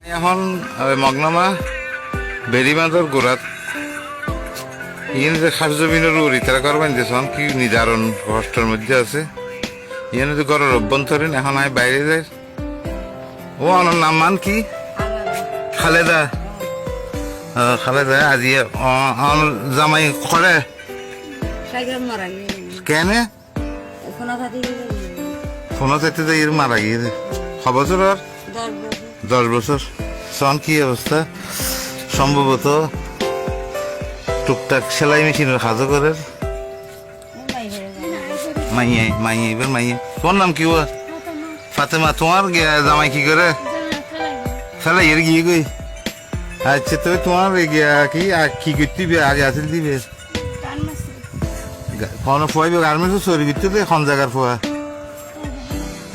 এখন মগনামা বেড়িবাঁধর গোড়াত ইয়ে যে খাস জমিনের উড়ি তারা করবেন যে কি নিদারণ কষ্টের মধ্যে আছে ইয়ে যে ঘরের অভ্যন্তরীণ এখন আমি বাইরে যাই ও আমার নাম মান কি খালেদা খালেদা আজি জামাই করে কেন ফোনো চাইতে যাই মারা গিয়েছে ক বছর আর 10 বছর সন কি অবস্থা সম্ভবত টুকটাক সেলাই মেশিনের কাজও করে মাইয়ে এবার মাইয়ে তোমার নাম কি ও ফাতেমা তোমার জামাই কি করে সেলাই এর গিয়ে গই আচ্ছা তবে তোমার কি কি করতে দিবে আগে আসিল দিবে কোন ফুয়াইবে গার্মেন্টস চুরি করতে দে এখন জায়গার ফুয়া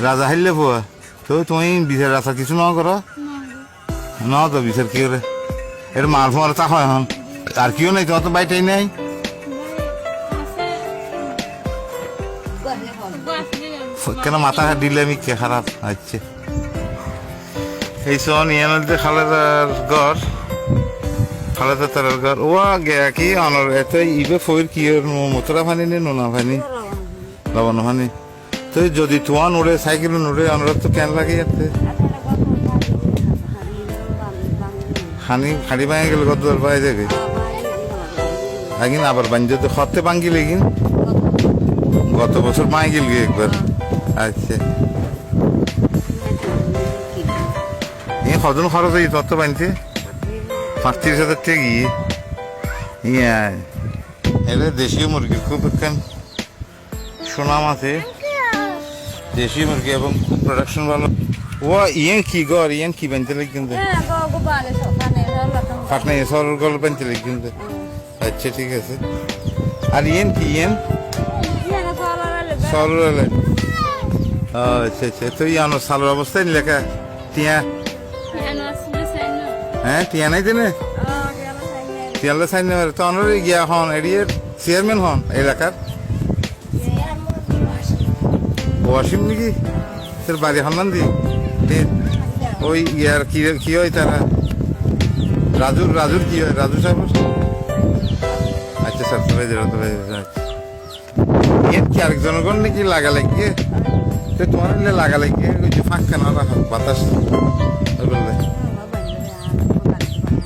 রাজা হাইলে ফুয়া তো তুমি বিচার রাস্তা কিছু ন করো ন তো বিচার কি করে এর মার ফোয়ার তা হয় এখন আর কেউ নেই তোমার তো বাইটাই নেই কেন মাথা দিলে আমি কে খারাপ আচ্ছা এই সন ইয়ানতে খালেদার ঘর খালেদা তার ঘর ও গে কি অনর এত ইবে ফইর কি মতরা ফানি নে নোনা ফানি লবণ ফানি তো যদি তোমার নোড়ে সাইকেল নোড়ে অনর তো কেন লাগে যাতে খানি ভাঙে গেলে কত দর পাই যাবে আগিন আবার বাঞ্জ তো খতে ভাঙ্গি লেগিন গত বছর মাই গেল একবার আচ্ছা এই কজন খরচ হয়েছে তত বানতে 35,000 টাকা গিয়ে ইয়া এটা দেশীয় মুরগির খুব একখান সুনাম আছে দেশি মুরগি এবং খুব প্রোডাকশন ভালো ও ইয়েন কি গর ইয়েন কি বানতে লাগে কিন্তু ফাটনা সর গল বানতে লাগে কিন্তু আচ্ছা ঠিক আছে আর ইয়েন কি ইয়েন সরলে আচ্ছা আচ্ছা তো ইয়ানো সালোর অবস্থায় লেখা টিয়া হ্যাঁ টিয়া নাই দিনে টিয়ালে সাইন তো অনর গিয়া হন এরিয়ার চেয়ারম্যান হন এলাকার ওয়াসিম নাকি তোর বাড়ি হন্নান দি ওই ইয়ার কি হয় তারা রাজুর কি হয় রাজু সাহেব আচ্ছা স্যার কি আরেকজনের কোন নাকি লাগা লাগিয়ে তো তোমার লাগা লাগিয়ে ওই যে ফাঁকা না রাখা বাতাস বললে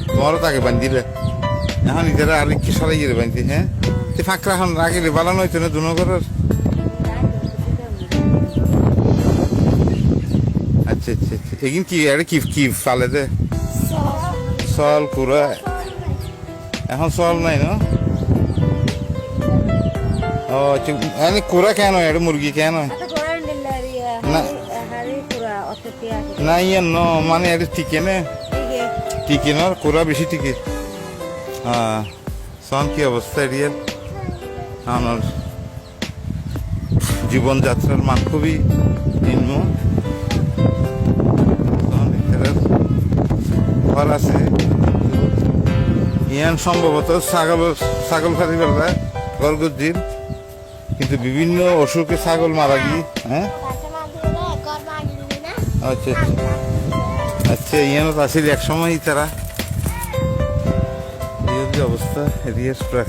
তোমারও তাকে বান্ধিলে এখন নিজেরা আর কি সরাই গিয়ে বান্ধি হ্যাঁ তো ফাঁকরা এখন রাখিলে বালানো হইতো না দুনো করার আচ্ছা আচ্ছা আচ্ছা এগিন কি আরে কি ফালে দে সল কুড়া এখন সল নাই না ও আচ্ছা কুড়া কেন এটা মুরগি কেন না ইয়ে ন মানে এটা টিকে না টিকে না কুড়া বেশি টিকে হ্যাঁ সন কি অবস্থা এরিয়ার আমার জীবনযাত্রার মান খুবই নিম্ন ঘর আছে ইয়ান সম্ভবত ছাগল খাতি বেলায় গরগুজির কিন্তু বিভিন্ন অসুখে ছাগল মারা গিয়ে হ্যাঁ আচ্ছা আচ্ছা আচ্ছা ইয়ান আসলে এক সময় তারা এই যে অবস্থা এরিয়ার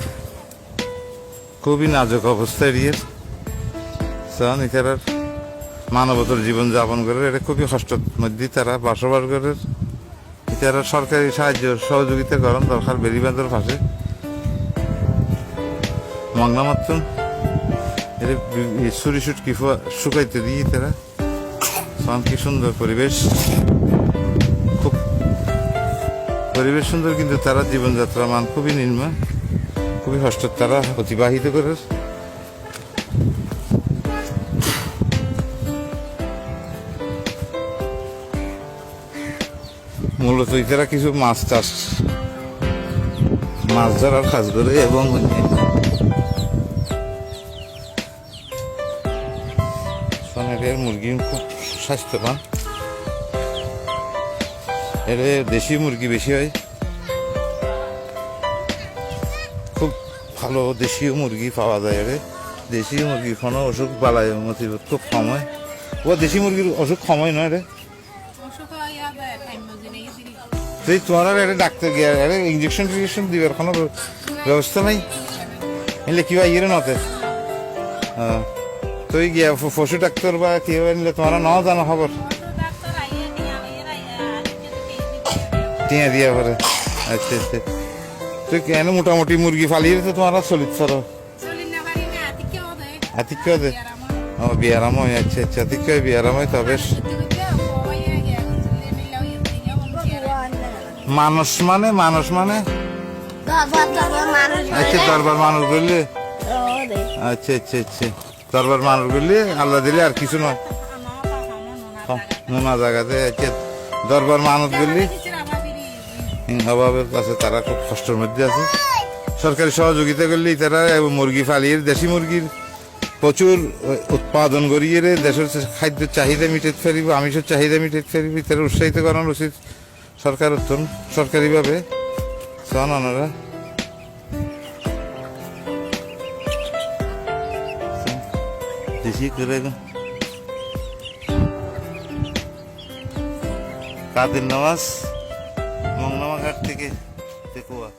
খুবই নাজুক অবস্থা এরিয়ার সন এছাড়ার মানবতার জীবন যাপন করে এটা খুবই কষ্টের মধ্যে তারা বসবাস করে এছাড়া সরকারি সাহায্য সহযোগিতা করেন দরকার বেড়িবাঁধের পাশে মগনা মাত্র ছুরি সুট কি শুকাইতে দিয়ে তারা কি সুন্দর পরিবেশ খুব পরিবেশ সুন্দর কিন্তু তারা জীবনযাত্রার মান খুবই নিম্ন খুবই কষ্ট তারা অতিবাহিত করে মূলত এরা কিছু মাছ ধরার কাজ করে এবং সোনালিয়ার মুরগি খুব স্বাস্থ্যবান এর দেশি মুরগি বেশি হয় খুব ভালো দেশীয় মুরগি পাওয়া যায় এর দেশি মুরগির কোনো অসুখ বালায় মতিবত খুব কম হয় ও দেশি মুরগির অসুখ কম হয় না রে তুই তোমার একটা ডাক্তার গিয়ে একটা ইঞ্জেকশন টিনজেকশন দিবার কোনো ব্যবস্থা নাই এলে কি বা ইয়ে নতে হ্যাঁ তুই গিয়া পশু ডাক্তার বা কি নিলে তোমার ন জানো খবর টিয়া দিয়া পরে আচ্ছা আচ্ছা তুই কেন মোটামুটি মুরগি ফালিয়ে তো তোমার চলিত পারো আতিক্য দে ও বিয়ারাম হয় আচ্ছা আচ্ছা আতিক্য বিয়ারাম হয় তবে মানুষ মানে আচ্ছা দরবার মানুষ করলে আচ্ছা আচ্ছা আচ্ছা দরবার মানুষ করলে আল্লাহ দিলে আর কিছু নয় নোনা জায়গাতে আচ্ছা দরবার মানুষ করলে অভাবের কাছে তারা খুব কষ্টের মধ্যে আছে সরকারি সহযোগিতা করলে তারা মুরগি ফালিয়ে দেশি মুরগির প্রচুর উৎপাদন করিয়ে দেশের খাদ্যের চাহিদা মিটাতে পারিব আমিষের চাহিদা মিটাতে পারিব তারা উৎসাহিত করানো উচিত সরকার উত্তম সরকারিভাবে শোন ওনারা দেশি করে কাদের নামাজ মংনামা ঘাট থেকে দেখুয়া